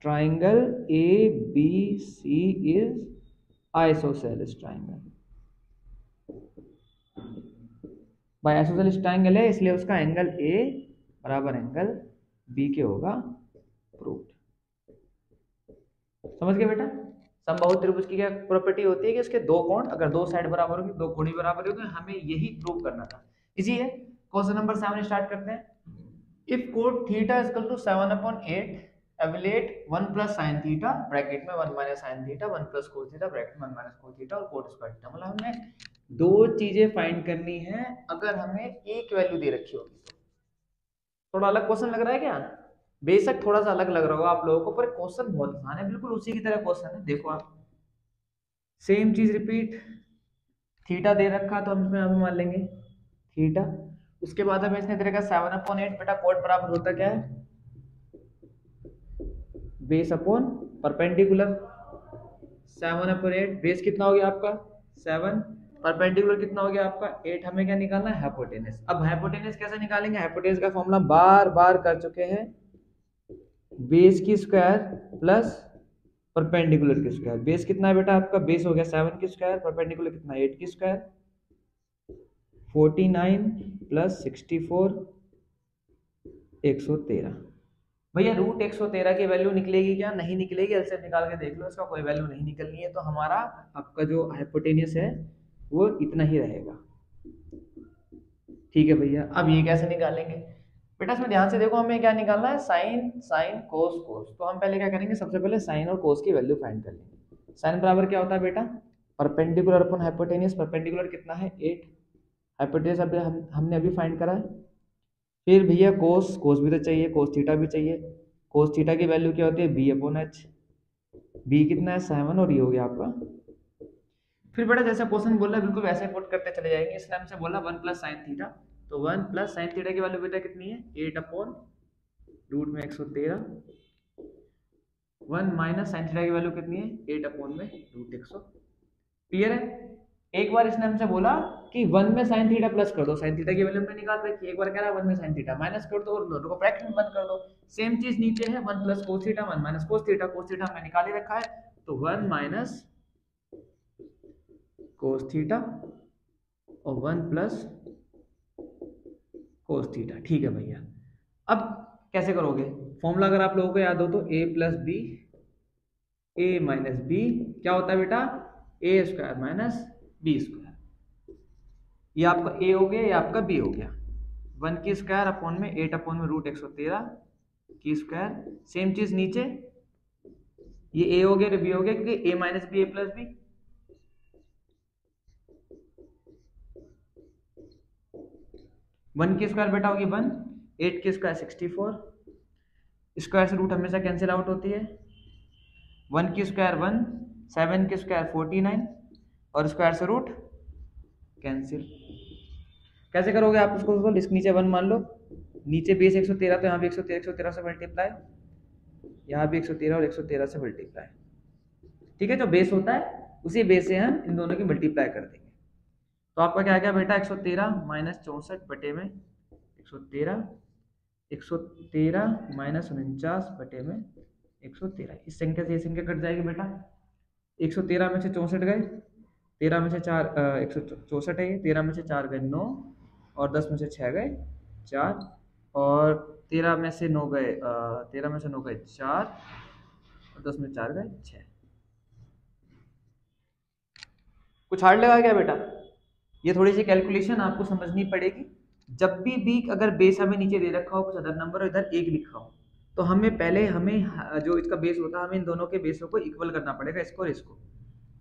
triangle A B C is isosceles triangle. भाई आइसोसेलेस ट्राइंगल है इसलिए उसका एंगल ए बराबर एंगल बी के होगा, प्रूव्ड। समझ गए बेटा। समबाहु त्रिभुज की क्या प्रॉपर्टी होती है कि उसके दो कोण, अगर दो साइड बराबर होगी, दो कोण बराबर होगी, हमें यही प्रूव करना था। इसी है क्वेश्चन नंबर 7 स्टार्ट करते हैं। If cot theta is equal to 7/8 evaluate 1 plus sine theta bracket में 1 minus sine theta 1 plus cos theta bracket में 1 माइनस कोस थीटा और कोट स्क्वायर थीटा। मतलब हमें दो चीजें फाइंड करनी है अगर हमें एक वैल्यू दे रखी होगी तो। थोड़ा अलग क्वेश्चन लग रहा है क्या, बेशक थोड़ा सा अलग लग रहा होगा आप लोगों को, पर क्वेश्चन बहुत आसान है, बिल्कुल उसी की तरह क्वेश्चन है। देखो आप सेम चीज रिपीट, थीटा दे रखा तो हम इसमें मान लेंगे थीटा, उसके बाद हमें इसने दे रखा 7/8, बेटा कोट बराबर होता क्या है, बेस अपॉन परपेंडिकुलर। 7/8 बेस कितना हो गया आपका 7, परपेंडिकुलर कितना हो गया आपका 8। हमें क्या निकालना है, हाइपोटेनस। अब हाइपोटेनस कैसे निकालेंगे, हाइपोटेनस का फॉर्मूला बार बार कर चुके हैं, बेस की स्क्वायर प्लस परपेंडिकुलर की स्क्वायर। बेस कितना है बेटा आपका, बेस हो गया 7 की स्क्वायर, परपेंडिकुलर कितना 8 की स्क्वायर, 49 प्लस 64 113। भैया रूट 113 की वैल्यू निकलेगी क्या, नहीं निकलेगी, एलसीएम निकाल के देख लो, इसका कोई वैल्यू नहीं निकलनी है, तो हमारा आपका जो हाइपोटेनियस है वो इतना ही रहेगा। ठीक है भैया, अब ये कैसे निकालेंगे बेटा, इसमें ध्यान से देखो, हमें क्या निकालना है, साइन साइन कोस कोस। तो हम पहले क्या करेंगे, सबसे पहले साइन और कोस की वैल्यू फाइंड कर लेंगे। साइन बराबर क्या होता है बेटा, परपेंडिकुलर अपॉन हाइपोटेनियस। परपेंडिकुलर कितना है 8, हाइपोटेनियस अभी हमने अभी फाइंड करा है। फिर भैया कोस, कोस भी तो चाहिए, कोस थीटा भी चाहिए। कोस थीटा की वैल्यू क्या होती है, बी अपॉन एच। बी कितना है 7 और ये हो गया आपका। फिर बेटा जैसा क्वेश्चन बोला है बिल्कुल वैसे पुट करते चले जाएंगे। इस टाइम से बोला 1 प्लस साइन थीटा, तो 1 प्लस साइन थीटा की वैल्यू बेटा कितनी है 8 अपॉन रूट में 113। 1 माइनस साइन थीटा की वैल्यू कितनी है 8 अपॉन में रूट 100। क्लियर है। एक बार इसने हमसे बोला कि 1 में साइन थीटा प्लस कर दो, साइन थीटा की वैल्यू हमने निकाल रखी है। एक बार कह रहा है 1 में साइन थीटा माइनस कर दो और दोनों को ब्रैकेट में बंद कर दो। सेम चीज नीचे है 1 plus cos theta 1 minus cos theta, cos theta हमने निकाल ही रखा है, तो 1 माइनस कोस थीटा और 1 प्लस कोस थीटा। ठीक है भैया, अब कैसे करोगे, फॉर्मूला अगर आप लोगों को याद हो तो a plus B A minus B क्या होता है बेटा, A square minus B square. ये आपका a हो गया, ये आपका b हो गया। 1 की स्क्वायर अपॉन में 8 अपॉन में रूट 113 की स्क्वायर। सेम चीज नीचे, ये a हो गया, b हो गया, क्योंकि a minus B A plus B. One की स्क्वायर बेटा होगी 1, 8 की स्क्वायर 64, स्क्वायर से रूट हमेशा कैंसिल आउट होती है। 1 की स्क्वायर 1, 7 की स्क्वायर 49 और स्क्वायर से रूट कैंसिल। कैसे करोगे आप उसको, इस नीचे 1 मान लो, नीचे बेस 113 तो यहाँ भी 113, 113 से मल्टीप्लाई, यहाँ भी 113 और 113 से मल्टीप्लाई। ठीक है, जो बेस होता है उसी बेस से हम इन दोनों की मल्टीप्लाई कर देंगे। तो आपका क्या गया बेटा 113 माइनस 64 बटे में 113, 113 माइनस 49 बटे में 113। इस संख्या से ये संख्या कट जाएगी बेटा, 113 में से 64 गए, 13 में से 4 164 है, ये 13 में से 4 गए 9 और 10 में से 6 गए 4 और 13 में से 9 गए 13 में से 9 गए 4 और 10 में 4 गए 6। कुछ हार्ड लगा क्या बेटा, ये थोड़ी सी कैलकुलेशन आपको समझनी पड़ेगी। जब भी अगर बेस हमें नीचे दे रखा हो कुछ अदर नंबर और इधर 1 लिखा हो, तो हमें पहले जो इसका बेस होता है हमें इन दोनों के बेसों को इक्वल करना पड़ेगा, इसको और इसको।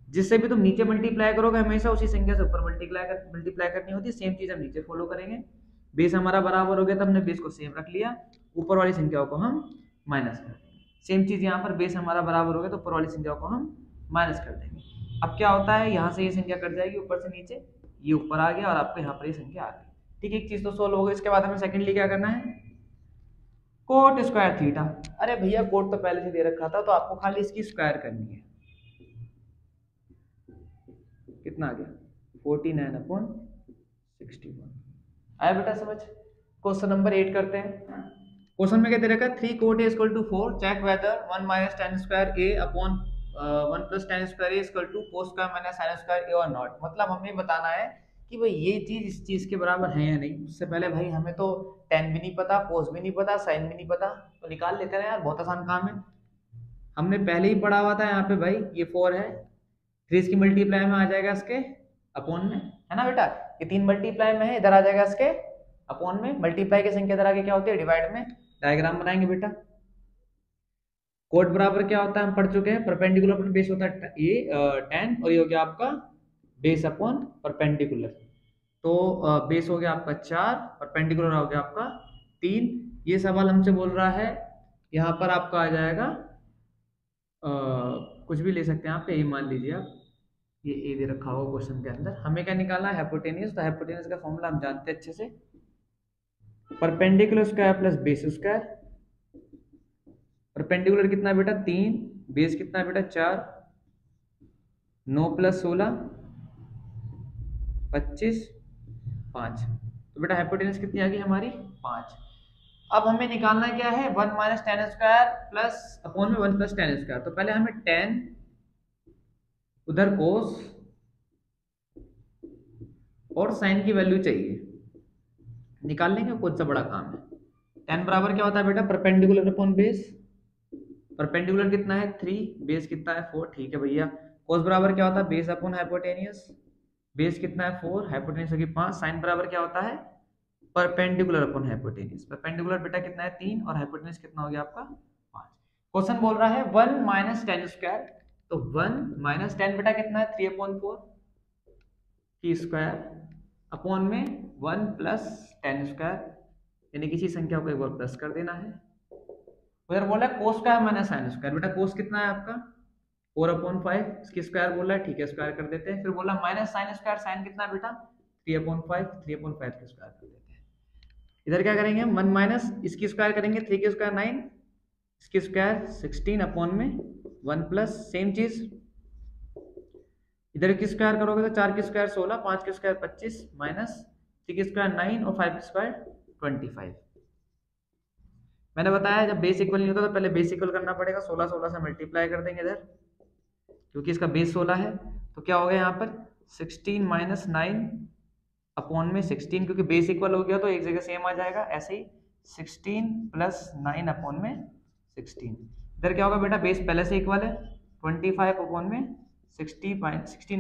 जिससे भी तुम नीचे मल्टीप्लाई करोगे हमेशा उसी संख्या से ऊपर मल्टीप्लाई करनी होती है। सेम चीज हम नीचे फॉलो करेंगे। बेस हमारा बराबर हो गया तो हमने बेस को सेम रख लिया, ऊपर वाली संख्याओं को हम माइनस कर देंगे। सेम चीज यहाँ पर बेस हमारा बराबर हो गया तो ऊपर वाली संख्याओं को हम माइनस कर देंगे। अब क्या होता है, यहाँ से ये संख्या कट जाएगी, ऊपर से नीचे ये ऊपर आ गया और आपको यहाँ पर ये संख्या आ गई। ठीक है, एक चीज तो सोल्व हो गई। इसके बाद हमें सेकेंडली क्या करना है, कोट स्क्वायर थीटा। अरे भैया कोट तो पहले से दे रखा था, तो आपको खाली इसकी स्क्वायर करनी है। कितना आ गया, 49/61। आया बेटा समझ। क्वेश्चन नंबर 8 करते हैं। क्वेश्चन में क्या दे रखा है, 3 cot A equal to 4, check whether 1 minus tan square A upon 1 plus tan square A equal to cos square minus sin square A और नॉट। मतलब हमें बताना है कि भाई ये चीज इस चीज के बराबर है या नहीं। उससे पहले भाई हमें तो tan भी नहीं पता, cos भी नहीं पता, sin भी नहीं पता, तो निकाल लेते हैं यार, बहुत आसान काम है। हमने पहले ही पढ़ा हुआ था यहाँ पे भाई, ये 4 है, 3 इसकी मल्टीप्लाई में आ जाएगा इसके अपॉन में, है ना बेटा। ये 3 मल्टीप्लाई में है, इधर आ जाएगा इसके अपॉन में। मल्टीप्लाई की संख्या इधर आगे क्या होती है, डिवाइड में। डायग्राम बनाएंगे बेटा। कोट बराबर क्या होता है हम पढ़ चुके हैं, परपेंडिकुलर अपॉन बेस होता है ये tan, और ये हो गया आपका बेस अपॉन परपेंडिकुलर। तो बेस हो गया आपका 4, परपेंडिकुलर हो गया आपका 3। ये सवाल हमसे बोल रहा है, यहाँ पर आपका आ जाएगा कुछ भी ले सकते हैं आप, ये मान लीजिए आप, ये ए दे रखा होगा क्वेश्चन के अंदर। हमें क्या निकालना है, हाइपोटेन्यूज। तो हाइपोटेन्यूज का फॉर्मूला हम जानते हैं अच्छे से, perpendicular square plus base square. Perpendicular कितना बेटा 3, बेस कितना बेटा 4, 9 प्लस 16 25 5। तो बेटा हाइपोटेन्यूज कितनी आ गई हमारी 5। अब हमें निकालना क्या है, 1 minus tan square plus upon में 1 प्लस tan स्क्वायर। तो पहले हमें tan, उधर cos और sin की वैल्यू चाहिए, निकाल लेंगे, कौन सा बड़ा काम है। tan बराबर क्या होता है बेटा, परपेंडिकुलर अपॉन बेस। परपेंडिकुलर कितना है 3, बेस कितना है 4, ठीक है भैया। cos बराबर क्या होता है, बेस अपॉन हाइपोटेनियस। बेस कितना है 4, हाइपोटेनियस होगी 5। sin बराबर क्या होता है, परपेंडिकुलर अपॉन हाइपोटेनियस। परपेंडिकुलर बेटा कितना है 3 और हाइपोटेनियस कितना हो गया आपका 5। क्वेश्चन बोल रहा है 1 माइनस tan स्क्वायर। तो 1 माइनस tan बेटा कितना है 3/4 की स्क्वायर अपॉन में 1 प्लस tan स्क्वायर, यानी किसी संख्या को एक बार प्लस कर देना है। उधर बोला है cos square minus sin square. बेटा cos कितना है आपका 4/5, इसकी स्क्वायर बोला है, ठीक है स्क्वायर कर देते हैं। फिर बोला माइनस sin स्क्वायर, sin कितना है बेटा 3/5, 3/5 की स्क्वायर कर देते हैं। इधर क्या करेंगे, 1 माइनस इसकी स्क्वायर करेंगे, 3 की स्क्वायर 9, इसकी स्क्वायर 16 अपॉन में 1 प्लस सेम चीज इधर की स्क्वायर करोगे तो 4 की स्क्वायर 16, 5 की स्क्वायर 25, माइनस 3 की स्क्वायर 9 और 5 की स्क्वायर 25। मैंने बताया जब बेस इक्वल नहीं होता तो पहले बेस इक्वल करना पड़ेगा। 16 16 से मल्टीप्लाई कर देंगे इधर, क्योंकि इसका बेस 16 है। तो क्या हो गया यहाँ पर 16 माइनस 9 अपॉन में 16, क्योंकि बेस इक्वल हो गया तो एक जगह सेम आ जाएगा। ऐसे ही 16 प्लस 9 अपॉन में 16। इधर क्या होगा बेटा, बेस पहले से इक्वल है, 25 अपॉन में 16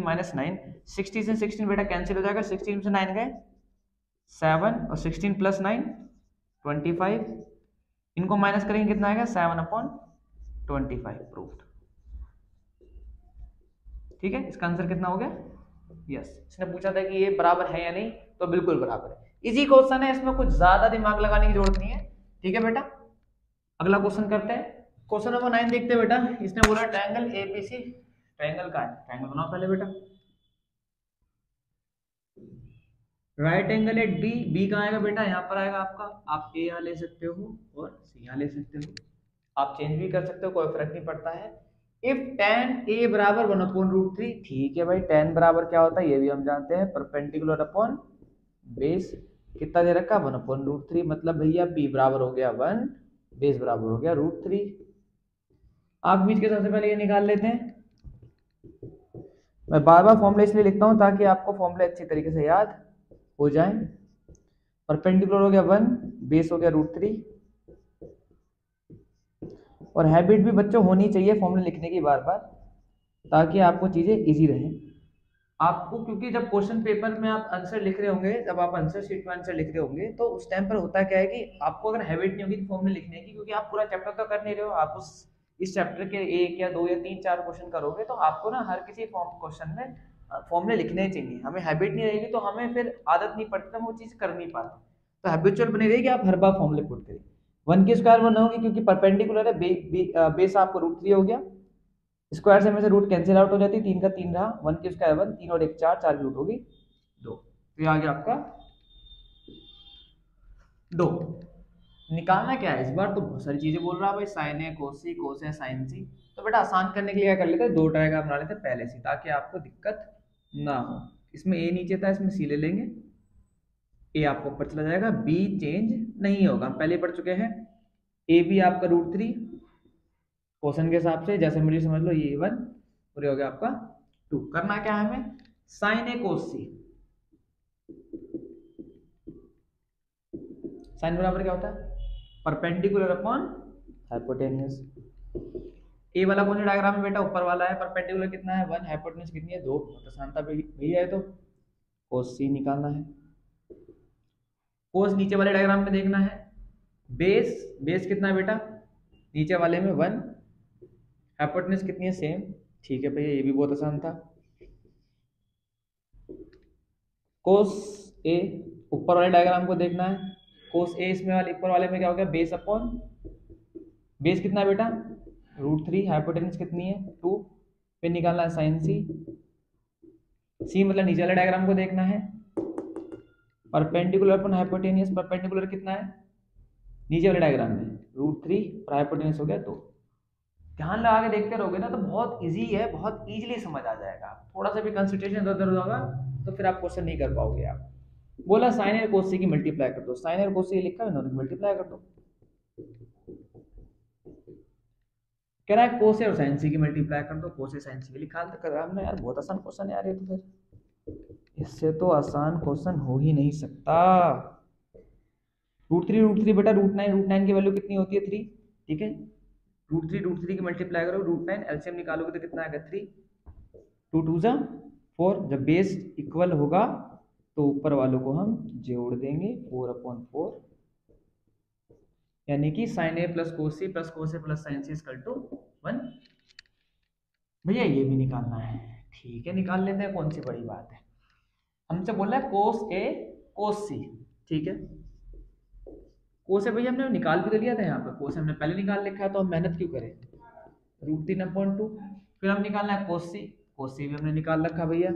माइनस 9। 60 से 16 बेटा कैंसिल हो जाएगा, 16 से 9 गए 7 और 16 प्लस 9 25। इनको माइनस करेंगे कितना आएगा 7/25 प्रूव्ड। ठीक है, इसका आंसर कितना हो गया, यस। इसने पूछा था कि ये बराबर है या नहीं, तो बिल्कुल बराबर है। इजी क्वेश्चन है, इसमें कुछ ज्यादा दिमाग लगाने की जरूरत नहीं है। ठीक है बेटा, अगला क्वेश्चन करते हैं। क्वेश्चन नंबर 9 देखते हैं बेटा। इसने बोला ट्रायंगल एबीसी, ट्रायंगल का है, ट्रायंगल बनाओ पहले बेटा। Right angle at B, B कहाँ आएगा बेटा, यहाँ पर आएगा आपका। आप ए यहाँ ले सकते हो और सी यहाँ ले सकते हो, आप चेंज भी कर सकते हो, कोई फर्क नहीं पड़ता है। इफ tan a बराबर 1/√3, ठीक है भाई, tan बराबर क्या होता है ये भी हम जानते हैं, परपेंडिकुलर अपॉन बेस। कितना दे रखा 1/√3, मतलब भैया b बराबर हो गया 1, बेस बराबर हो गया √3। आग बीच के सबसे पहले ये निकाल लेते हैं। मैं बार बार फॉर्मूला इसलिए लिखता हूँ ताकि आपको फॉर्मूला अच्छी तरीके से याद हो जाए। परपेंडिकुलर हो गया 1, बेस हो गया √3। और हैबिट भी बच्चों होनी चाहिए फॉर्मूला लिखने की बार बार, ताकि आपको चीजें इजी रहें। आपको, क्योंकि जब क्वेश्चन पेपर में आप आंसर लिख रहे होंगे, जब आप आंसर शीट में आंसर लिख रहे होंगे, तो उस टाइम पर होता क्या है कि आपको अगर हैबिट नहीं होगी फॉर्म में लिखने की, क्योंकि आप पूरा चैप्टर तो कर नहीं रहे हो, आप उस इस चैप्टर के 1 या 2 या 3 4 क्वेश्चन करोगे, तो आपको ना हर किसी फॉर्म क्वेश्चन में फॉर्मूले लिखने चाहिए। हमें हैबिट नहीं रहेगी तो हमें फिर आदत नहीं पड़ती, तो हम वो चीज़ कर नहीं पाते। तो हैबिचुअल बनी रहेगी, आप हर बार फॉर्मूले पुट करिए। 1 की स्क्वायर 1 होगी क्योंकि परपेंडिकुलर है, बेस आपको √3 हो गया, स्क्वायर से में से रूट कैंसिल आउट हो जाती है, 3 का 3 रहा, 1 की स्क्वायर 1, 3 और 1 4, 4 की रूट होगी 2। तो ये आ गया आपका 2। निकालना क्या है इस बार, तो बहुत सारी चीजें बोल रहा है भाई, साइन है, कोस सी, कोस है, साइन सी। तो बेटा आसान करने के लिए क्या कर लेते हैं, 2 डायग्राम बना लेते हैं पहले से, ताकि आपको दिक्कत ना हो। इसमें ए नीचे था, इसमें सी ले लेंगे, ए आपको ऊपर चला जाएगा, बी चेंज नहीं होगा, हम पहले पढ़ चुके हैं। ए बी आपका √3 क्वेश्चन के हिसाब से, जैसे मुझे समझ लो, ये 1 और ये हो गया आपका 2। करना क्या है हमें, साइन ए कोस सी। साइन बराबर क्या होता है, परपेंडिकुलर अपॉन हाइपोटेन्यूज। ए वाला कौन सा डायग्राम में बेटा, ऊपर वाला है, परपेंडिकुलर कितना है 1, हाइपोटेन्यूज कितनी है 2, तो आसानता भैया है, तो कोस सी निकालना है। कोस नीचे वाले डायग्राम में देखना है, बेस कितना है बेटा, नीचे वाले में 1, हाइपोटेन्यूज कितनी है सेम, ठीक है भैया, ये भी बहुत आसान था। कोस ए ऊपर वाले डायग्राम को देखना है, कोस ए इसमें वाले ऊपर वाले में क्या हो गया, बेस अपॉन, बेस कितना है बेटा √3, हाइपोटेन्यूज कितनी है 2, फिर निकालना है साइन सी। सी मतलब नीचे वाले डायग्राम को देखना है, परपेंडिकुलर अपॉन हाइपोटेन्यूज, परपेंडिकुलर कितना है नीचे वाले डायग्राम में √3 और हाइपोटेन्यूज हो गया 2। ध्यान लगा के देखते रहोगे ना तो बहुत इजी है, बहुत इजीली समझ आ जाएगा। थोड़ा सा भी कंसंट्रेशन इधर उधर होगा तो फिर आप क्वेश्चन नहीं कर पाओगे। आप बोला साइन और कोस सी की मल्टीप्लाई कर दो, साइन और कोस सी लिखा है, दोनों की मल्टीप्लाई कर दो। कह रहा है कोस और साइन सी की मल्टीप्लाई कर दो, कोस साइन सी की लिखा कर हमने यार, बहुत आसान क्वेश्चन है यार ये, तो फिर इससे तो आसान क्वेश्चन हो ही नहीं सकता। √3 बेटा √9 की वैल्यू कितनी होती है 3, ठीक है, √3 की मल्टीप्लाई करो, √9 एलसीएम निकालोगे तो कितना आएगा 3, 2 2 जा 4। जब बेस इक्वल होगा तो ऊपर वालों को हम जोड़ देंगे 4/4, यानी कि sine A plus cos C plus cos A plus sine C equal to 1। भैया ये भी निकालना है, ठीक है निकाल लेते हैं, कौन सी बड़ी बात है। हमसे बोला है कोस ए कोस सी, ठीक है, कोस ए भैया हमने निकाल भी तो लिया था, यहाँ पर कोस हमने पहले निकाल लिखा है, तो हम मेहनत क्यों करें, √3/2। फिर हम निकालना है कोस सी भी हमने निकाल रखा भैया,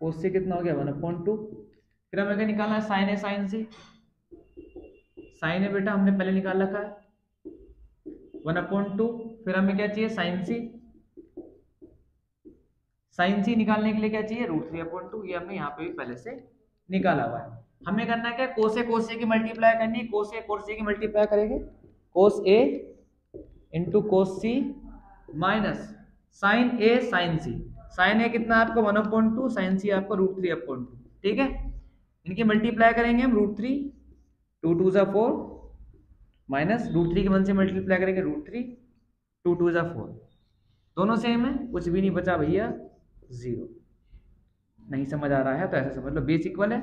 कोस सी कितना हो गया 1/2। फिर हमें क्या निकालना है, साइन ए साइन सी, साइन ए बेटा हमने पहले निकाल रखा है 1/2। फिर हमें क्या चाहिए साइन सी निकालने के लिए क्या चाहिए √3/2, ये हमने यहाँ पे भी पहले से निकाला हुआ है। हमें करना क्या, कोस ए की मल्टीप्लाई करनी है, कोस ए की मल्टीप्लाई करेंगे, कोस ए इंटू कोस सी माइनस साइन ए साइन सी। साइन ए कितना आपको 1/2, साइन सी आपको √3/2, ठीक है, इनकी मल्टीप्लाई करेंगे हम √3, 2 2 जा 4 माइनस √3 के 1 से मल्टीप्लाई करेंगे √3, 2 2 जा 4, दोनों सेम है, कुछ भी नहीं बचा भैया 0। नहीं समझ आ रहा है तो ऐसे समझ लो, बेस इक्वल है,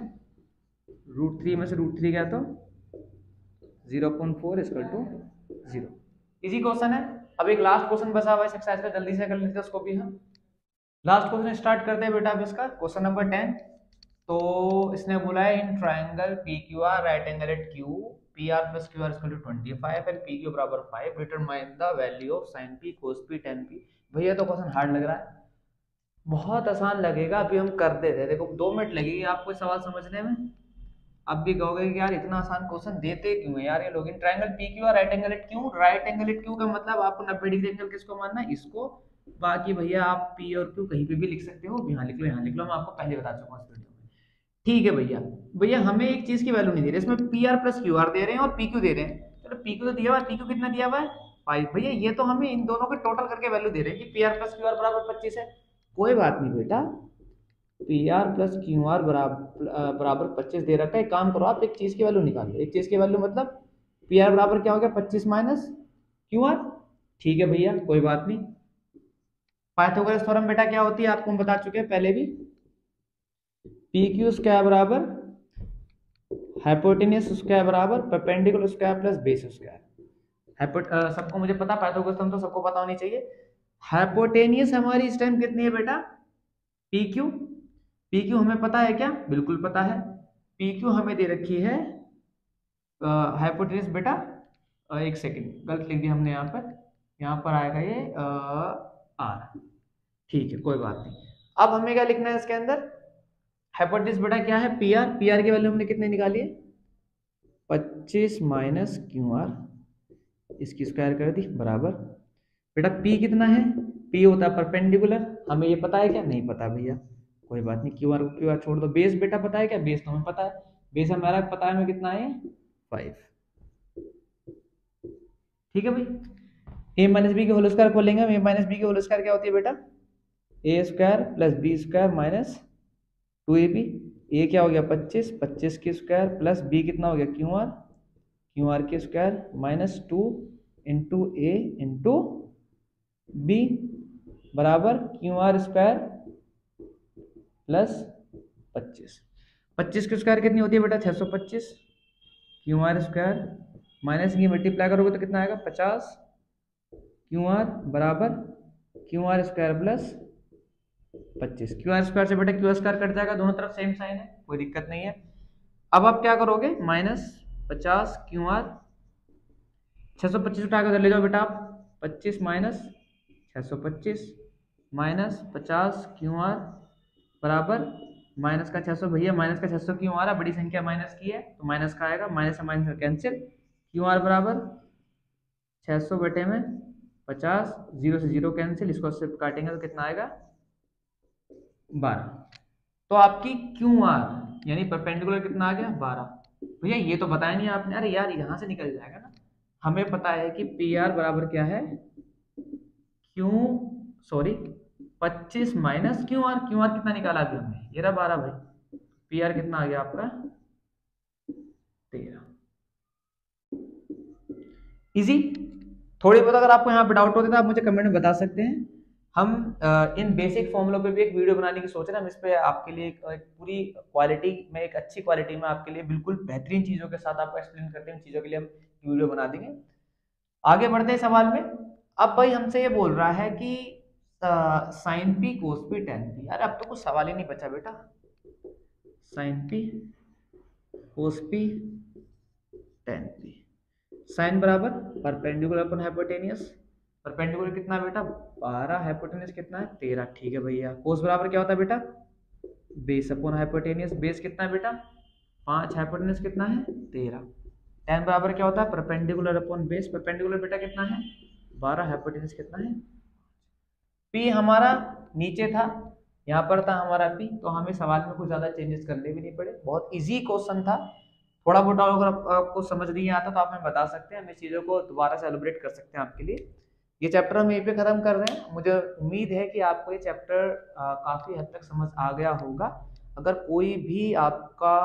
√3 में से √3 गया तो 0.4 इक्वल टू 0। इजी क्वेश्चन है। अब एक लास्ट क्वेश्चन बचा हुआ है एक्सरसाइज का, जल्दी से कर लेते हैं उसको भी हम। लास्ट क्वेश्चन स्टार्ट करते हैं बेटा अब इसका, क्वेश्चन नंबर 10। तो इसने बोला है in triangle PQR right angle at Q, PR plus QR is equal to 25 and PQ बराबर 5, determine the value of sin P cos P tan P। भैया तो क्वेश्चन हार्ड लग रहा है, बहुत आसान लगेगा, अभी हम कर देते हैं, देखो 2 मिनट लगेगी आपको सवाल समझने में। अब भी कहोगे कि यार इतना आसान क्वेश्चन देते क्यों है यार ये लोग। In triangle PQR right angle at Q, right angle at Q का मतलब आपको 90 डिग्री एंगल किसको मानना है, इसको। बाकी भैया आप P और Q कहीं पे भी लिख सकते हो, यहाँ लिख लो यहाँ लिख लो, मैं आपको पहले बता चुका हूँ इस वीडियो में, ठीक है भैया। भैया हमें एक चीज की वैल्यू नहीं दे रहे, इसमें PR प्लस QR दे रहे हैं और PQ दे रहे हैं। चलो PQ तो दिया हुआ है, PQ कितना दिया हुआ है 5। भैया ये तो हमें इन दोनों के टोटल करके वैल्यू दे रहे हैं कि PR प्लस QR बराबर 25 है। कोई बात नहीं बेटा, PR प्लस QR बराबर 25 दे रखा है। एक काम करो आप, एक चीज की वैल्यू निकाल लो। एक चीज की वैल्यू मतलब PR बराबर क्या हो गया 25 माइनस QR, ठीक है भैया कोई बात नहीं। पाइथागोरस थ्योरम बेटा क्या होती है आपको हम बता चुके हैं पहले भी, पी क्यू स्क्वायर बराबर हाइपोटेन्यूज स्क्वायर बराबर perpendicular square plus base square. सबको मुझे पता पाइथागोरस थ्योरम तो सबको पता होनी चाहिए। हाइपोटेन्यूज हमारी इस टाइम कितनी है बेटा, पी क्यू। पी क्यू हमें पता है क्या, बिल्कुल पता है। पी क्यू हमें दे रखी है हाइपोटेन्यूज बेटा, एक सेकंड गलत लिख दिया हमने यहाँ पर आएगा ये आर, ठीक है कोई बात नहीं। अब हमें क्या लिखना है इसके अंदर, हाइपोटेन्यूज बेटा क्या है, पी आर। पी आर की वैल्यू हमने कितने निकाली है 25 माइनस क्यू आर, इसकी स्क्वायर कर दी बराबर बेटा पी कितना है, पी होता है परपेंडिकुलर, हमें ये पता है क्या, नहीं पता भैया कोई बात नहीं, क्यू आर छोड़ दो। बेस बेटा पता है क्या, बेस तो हमें पता है, बेस हमारा पता है हमें कितना है 5, ठीक है भाई। ए माइनस बी के होल स्क्वायर खोलेंगे हम, ए माइनस बी के होल स्क्वायर क्या होती है बेटा, A square plus B square minus 2ab। ए क्या हो गया 25, 25 की स्क्वायर प्लस बी कितना हो गया क्यू आर की स्क्वायर माइनस 2 इंटू ए इंटू बी बराबर क्यू आर स्क्वायर प्लस 25। 25 की स्क्वायर कितनी होती है बेटा 625, क्यू आर स्क्वायर माइनस ये मल्टीप्लाई करोगे तो कितना आएगा 50 क्यू आर बराबर Q R square plus 25। Q R square से बेटा क्यू आर स्क्वायर कट जाएगा, दोनों तरफ सेम साइन है, कोई दिक्कत नहीं है। अब आप क्या करोगे माइनस 50 क्यू आर, 625 उठा कर ले जाओ बेटा आप, 25 माइनस 625 माइनस 50 क्यू आर बराबर माइनस का 600, भैया माइनस का 600 क्यों आ रहा, बड़ी संख्या माइनस की है तो माइनस का आएगा, माइनस से माइनस कैंसिल, क्यू आर बराबर 600 बटे में 50, 0 से 0 कैंसिल, इसको सिर्फ काटेंगे तो कितना आएगा 12। तो आपकी क्यू आर यानी परपेंडिकुलर कितना आ गया 12। भैया ये तो बताया नहीं आपने, अरे यार यहाँ से निकल जाएगा ना, हमें पता है कि पी आर बराबर क्या है क्यू 25 माइनस क्यू आर कितना निकाला अभी हमने, ये रहा 12 भाई, पी आर कितना आ गया आपका 13। इजी। थोड़ी बहुत अगर आपको यहाँ पे डाउट होते तो आप मुझे कमेंट में बता सकते हैं। हम इन बेसिक फॉर्मूलों पे भी एक वीडियो बनाने की सोच रहे हैं, हम इस पे आपके लिए एक पूरी क्वालिटी में, एक अच्छी क्वालिटी में आपके लिए बिल्कुल बेहतरीन चीजों के साथ आपको एक्सप्लेन करते हैं, चीजों के लिए हम वीडियो बना देंगे। आगे बढ़ते हैं सवाल में। अब भाई हमसे ये बोल रहा है कि sign P cos P ten P, अरे अब तो कुछ सवाल ही नहीं बचा बेटा, sign P cos P ten P, sign बराबर परपेंडिकुलर अपन हाइपोटेनियस, परपेंडिकुलर कितना बेटा 12, हाइपोटेनियस कितना है 13, ठीक है भैया। कोस बराबर क्या होता है बेटा बेस अपॉन हाइपोटेनियस, बेस कितना है बेटा 5, हाइपोटेनियस कितना है 13। टेन बराबर क्या होता है परपेंडिकुलर अपॉन बेस, परपेंडिकुलर बेटा कितना है 12, हाइपोटेनियस कितना है। पी हमारा नीचे था, यहाँ पर था हमारा पी, तो हमें सवाल में कुछ ज्यादा चेंजेस करने भी नहीं पड़े, बहुत इजी क्वेश्चन था। थोड़ा बहुत अगर आपको समझ नहीं आता तो आप हमें बता सकते हैं, हम इस चीज़ों को दोबारा से एलिब्रेट कर सकते हैं आपके लिए। ये चैप्टर हम यहीं पे खत्म कर रहे हैं। मुझे उम्मीद है कि आपको ये चैप्टर काफ़ी हद तक समझ आ गया होगा। अगर कोई भी आपका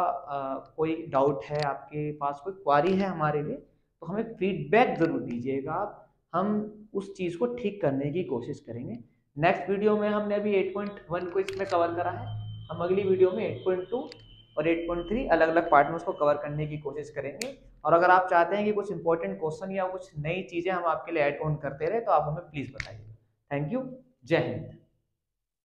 कोई डाउट है, आपके पास कोई क्वारी है हमारे लिए, तो हमें फीडबैक ज़रूर दीजिएगा आप, हम उस चीज़ को ठीक करने की कोशिश करेंगे। नेक्स्ट वीडियो में हमने अभी 8.1 को इसमें कवर करा है, हम अगली वीडियो में 8.2 और 8.3 अलग अलग पार्ट में उसको कवर करने की कोशिश करेंगे। और अगर आप चाहते हैं कि कुछ इंपॉर्टेंट क्वेश्चन या कुछ नई चीज़ें हम आपके लिए ऐड ऑन करते रहे तो आप हमें प्लीज़ बताइए। थैंक यू, जय हिंद।